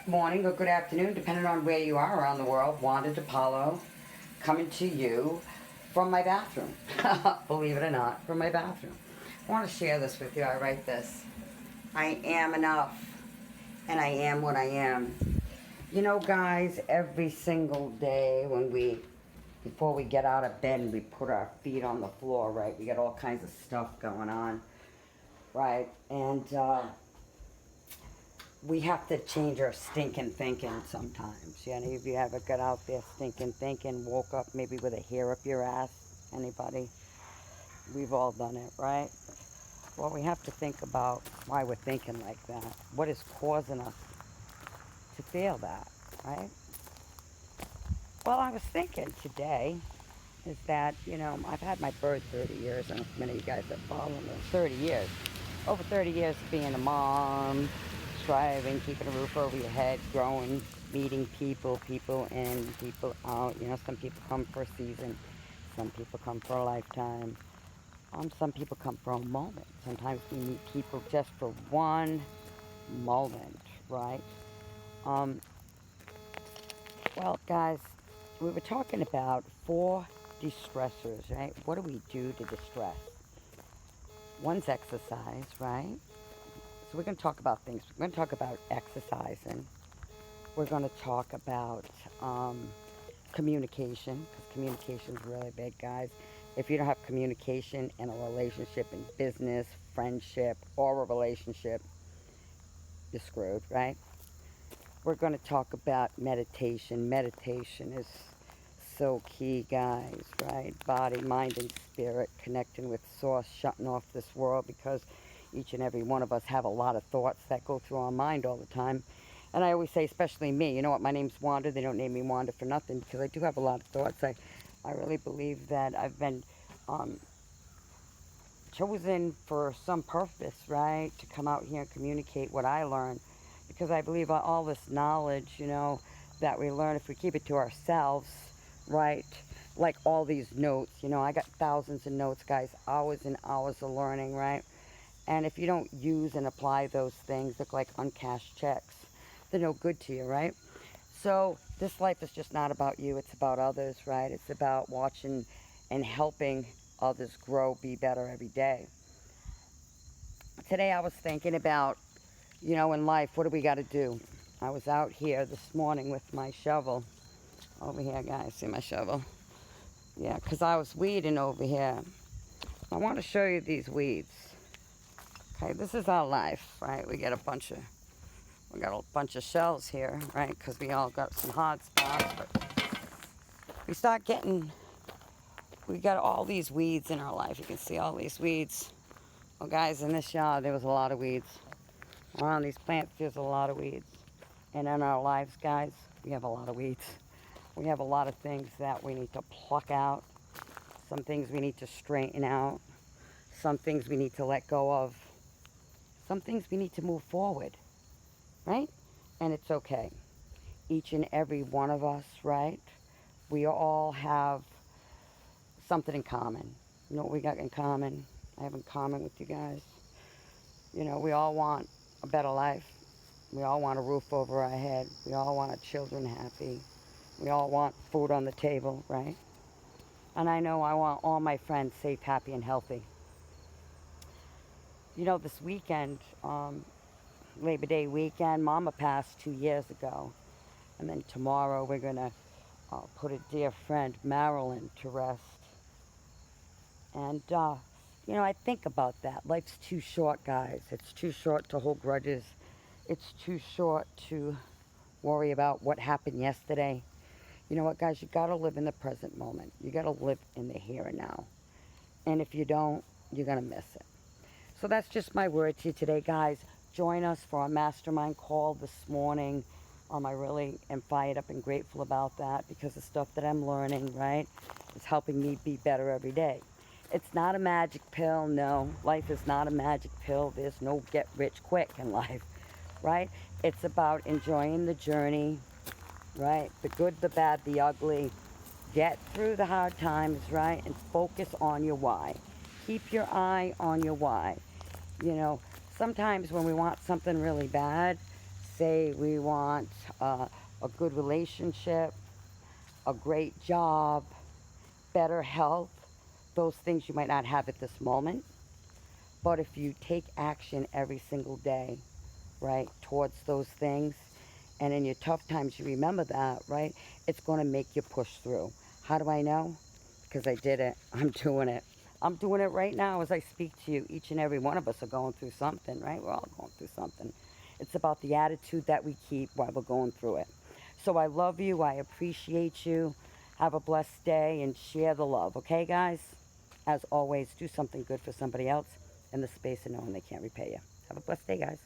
morning or good afternoon, depending on where you are around the world. Wanda DiPaolo coming to you from my bathroom. Believe it or not, from my bathroom. I want to share this with you. I write this. I am enough, and I am what I am. You know, guys, every single day before we get out of bed and we put our feet on the floor, right? We got all kinds of stuff going on, right? And we have to change our stinking thinking sometimes. Any of you ever got out there stinking thinking, woke up maybe with a hair up your ass? Anybody? We've all done it, right? Well, we have to think about why we're thinking like that. What is causing us to feel that, right? Well, I was thinking today is that, I've had my bird 30 years. I don't know if many of you guys have followed me. 30 years. Over 30 years of being a mom, striving, keeping a roof over your head, growing, meeting people in, people out. Some people come for a season. Some people come for a lifetime. Some people come for a moment. Sometimes we meet people just for one moment, right? Well, guys, we were talking about 4 distressors, right? What do we do to distress? One's exercise, right? So we're going to talk about things. We're going to talk about exercising. We're going to talk about communication, because communication is really big, guys. If you don't have communication in a relationship, in business, friendship, or a relationship, you're screwed, right? We're going to talk about meditation. Meditation is so key, guys, right? Body, mind, and spirit, connecting with source, shutting off this world, because each and every one of us have a lot of thoughts that go through our mind all the time. And I always say, especially me, you know what, my name's Wanda. They don't name me Wanda for nothing, because I do have a lot of thoughts. I really believe that I've been chosen for some purpose, right? To come out here and communicate what I learned. Because I believe all this knowledge, that we learn, if we keep it to ourselves, right? Like all these notes, I got thousands of notes, guys, hours and hours of learning, right? And if you don't use and apply those things, look like uncashed checks. They're no good to you, right? So this life is just not about you. It's about others, right? It's about watching and helping others grow, be better every day. Today I was thinking about, in life, what do we got to do? I was out here this morning with my shovel. Over here, guys, see my shovel? Yeah, because I was weeding over here. I want to show you these weeds. Okay, this is our life, right? We got a bunch of shells here, right? Because we all got some hard spots, but we got all these weeds in our life. You can see all these weeds. Well, guys, in this yard, there was a lot of weeds. Around these plants, there's a lot of weeds. And in our lives, guys, we have a lot of weeds. We have a lot of things that we need to pluck out. Some things we need to straighten out. Some things we need to let go of. Some things we need to move forward, right? And it's okay. Each and every one of us, right? We all have something in common. You know what we got in common? I have in common with you guys. We all want a better life. We all want a roof over our head. We all want our children happy. We all want food on the table, right? And I know I want all my friends safe, happy, and healthy. This weekend, Labor Day weekend, Mama passed 2 years ago. And then tomorrow we're going to put a dear friend, Marilyn, to rest. And, I think about that. Life's too short, guys. It's too short to hold grudges. It's too short to worry about what happened yesterday. You know what, guys? You got to live in the present moment. You got to live in the here and now. And if you don't, you're going to miss it. So that's just my word to you today, guys. Join us for our mastermind call this morning. I really am fired up and grateful about that, because the stuff that I'm learning, right, is helping me be better every day. It's not a magic pill, no. Life is not a magic pill. There's no get rich quick in life, right? It's about enjoying the journey, right? The good, the bad, the ugly. Get through the hard times, right? And focus on your why. Keep your eye on your why. Sometimes when we want something really bad, say we want a good relationship, a great job, better health. Those things you might not have at this moment. But if you take action every single day, right, towards those things, and in your tough times you remember that, right, it's going to make you push through. How do I know? Because I did it. I'm doing it. I'm doing it right now as I speak to you. Each and every one of us are going through something, right? We're all going through something. It's about the attitude that we keep while we're going through it. So I love you. I appreciate you. Have a blessed day and share the love, okay, guys? As always, do something good for somebody else in the space of knowing they can't repay you. Have a blessed day, guys.